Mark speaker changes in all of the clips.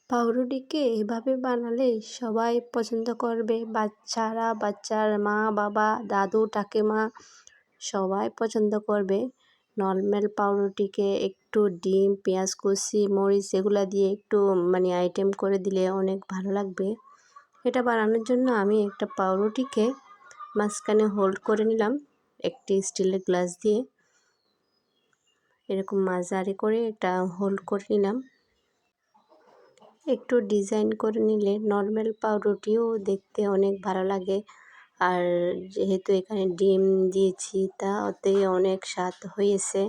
Speaker 1: পাউরুটিকে এভাবে বানালে সবাই পছন্দ করবে। বাচ্চারা, বাচ্চার মা বাবা, দাদু ঠাকুমা সবাই পছন্দ করবে। নর্মাল পাউরুটিকে একটু ডিম, পেঁয়াজ কুচি, মরিচ এগুলো দিয়ে একটু আইটেম করে দিলে অনেক ভালো লাগবে। এটা বানানোর জন্য আমি একটা পাউরুটিকে মাঝখানে হোল্ড করে নিলাম একটি স্টিলের গ্লাস দিয়ে। এরকম মাঝারি করে এটা হোল্ড করে নিলাম। একটু ডিজাইন করে নিলে নর্মাল পাউরুটিও দেখতে অনেক ভালো লাগে। আর যেহেতু এখানে ডিম দিয়েছি তাতে অনেক স্বাদ হয়েছে।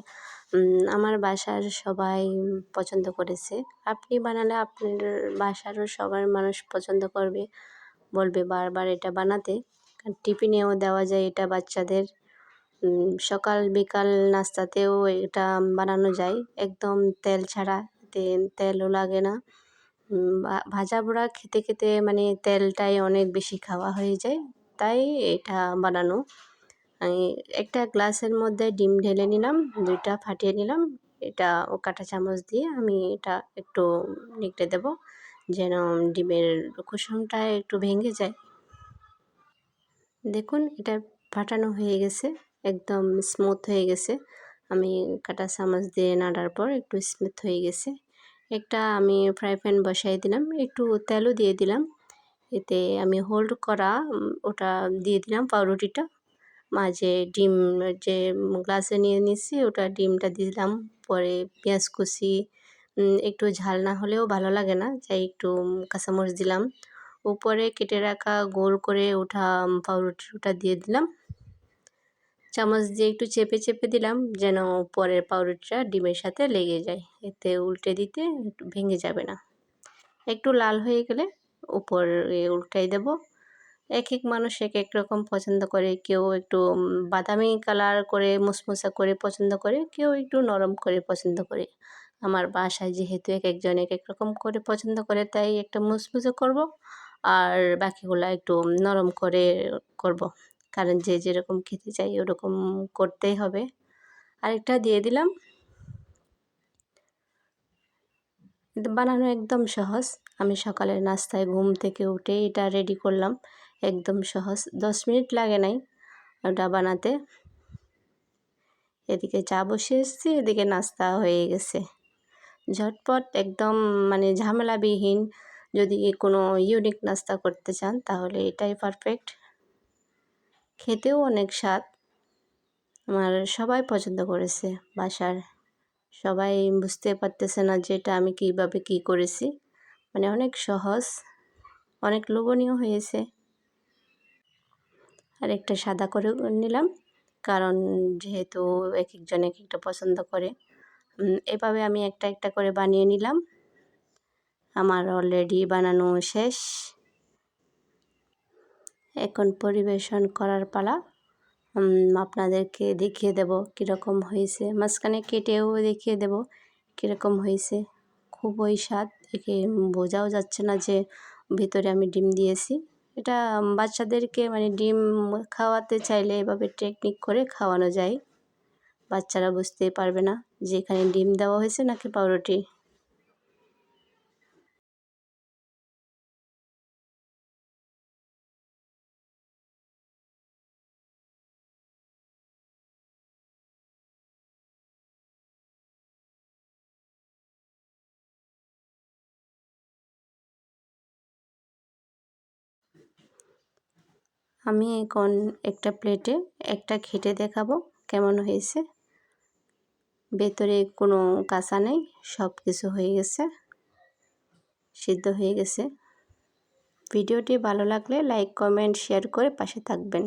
Speaker 1: আমার বাসার সবাই পছন্দ করেছে। আপনি বানালে আপনার বাসারও সবার মানুষ পছন্দ করবে, বলবে বারবার এটা বানাতে। টিফিনেও দেওয়া যায় এটা বাচ্চাদের। সকাল বিকাল নাস্তাতেও এটা বানানো যায়, একদম তেল ছাড়া, তেলও লাগে না। ভাজা পোড়া খেতে খেতে তেলটাই অনেক বেশি খাওয়া হয়ে যায়, তাই এটা বানানো। একটা গ্লাসের মধ্যে ডিম ঢেলে নিলাম, দুইটা ফাটিয়ে নিলাম। এটা কাঁটা চামচ দিয়ে আমি এটা একটু নিকড়ে দেব যেন ডিমের কুসুমটা একটু ভেঙে যায়। দেখুন এটা ফাটানো হয়ে গেছে, একদম স্মুথ হয়ে গেছে। আমি কাঁটা চামচ দিয়ে নাড়ার পর একটু স্মুথ হয়ে গেছে। একটা আমি ফ্রাই প্যান বসাই দিলাম, একটু তেলও দিয়ে দিলাম। এতে আমি হোল্ড করা ওটা দিয়ে দিলাম পাউরুটিটা। মাঝে ডিম যে গ্লাসে নিয়ে নিচ্ছি ওটা ডিমটা দিলাম। পরে পেঁয়াজ কুচি, একটু ঝাল না হলেও ভালো লাগে না, তাই একটু কাঁচামরিচ দিলাম। উপরে কেটে রাখা গোল করে ওঠা পাউরুটিটা দিয়ে দিলাম। চামচ দিয়ে একটু চেপে চেপে দিলাম যেন পরের পাউরুটিটা ডিমের সাথে লেগে যায়, এতে উল্টে দিতে ভেঙে যাবে না। একটু লাল হয়ে গেলে উপর উল্টাই দেব। এক এক মানুষ এক এক রকম পছন্দ করে, কেউ একটু বাদামি কালার করে মুসমুসা করে পছন্দ করে, কেউ একটু নরম করে পছন্দ করে। আমার বাসায় যেহেতু এক একজন এক এক রকম করে পছন্দ করে, তাই একটা মুসমুসে করব আর বাকিগুলো একটু নরম করে করব, কারণ যে যেরকম খেতে চাই ওরকম করতেই হবে। আরেকটা দিয়ে দিলাম। বানানো একদম সহজ। আমি সকালের নাস্তায় ঘুম থেকে উঠে এটা রেডি করলাম, একদম সহজ, 10 মিনিট লাগে নাই ওটা বানাতে। এদিকে চা বসিয়ে এসেছি, এদিকে নাস্তা হয়ে গেছে। ঝটপট একদম ঝামেলাবিহীন। যদি কোনো ইউনিক নাস্তা করতে চান তাহলে এটাই পারফেক্ট। খেতেও অনেক স্বাদ। আমার সবাই পছন্দ করেছে, বাসার সবাই বুঝতে পারতেছে না যে এটা আমি কীভাবে কী করেছি। অনেক সহজ, অনেক লোভনীয় হয়েছে। আর একটা সাদা করে নিলাম, কারণ যেহেতু এক একজন এক একটা পছন্দ করে। এভাবে আমি একটা একটা করে বানিয়ে নিলাম। আমার অলরেডি বানানো শেষ। এখন পরিবেশন করার পালা। আপনাদেরকে দেখিয়ে দেব কীরকম হয়েছে, মাঝখানে কেটেও দেখিয়ে দেব কীরকম হয়েছে। খুবই স্বাদ, একে বোঝাও যাচ্ছে না যে ভিতরে আমি ডিম দিয়েছি। এটা বাচ্চাদেরকে ডিম খাওয়াতে চাইলে এভাবে টেকনিক করে খাওয়ানো যায়, বাচ্চারা বুঝতেই পারবে না যে এখানে ডিম দেওয়া হয়েছে নাকি পাউরুটি। আমি এখন একটা প্লেটে একটা খেটে দেখাবো কেমন হয়েছে। ভেতরে কোনো কাঁচা নেই, সব কিছু হয়ে গেছে, সিদ্ধ হয়ে গেছে। ভিডিওটি ভালো লাগলে লাইক কমেন্ট শেয়ার করে পাশে থাকবেন।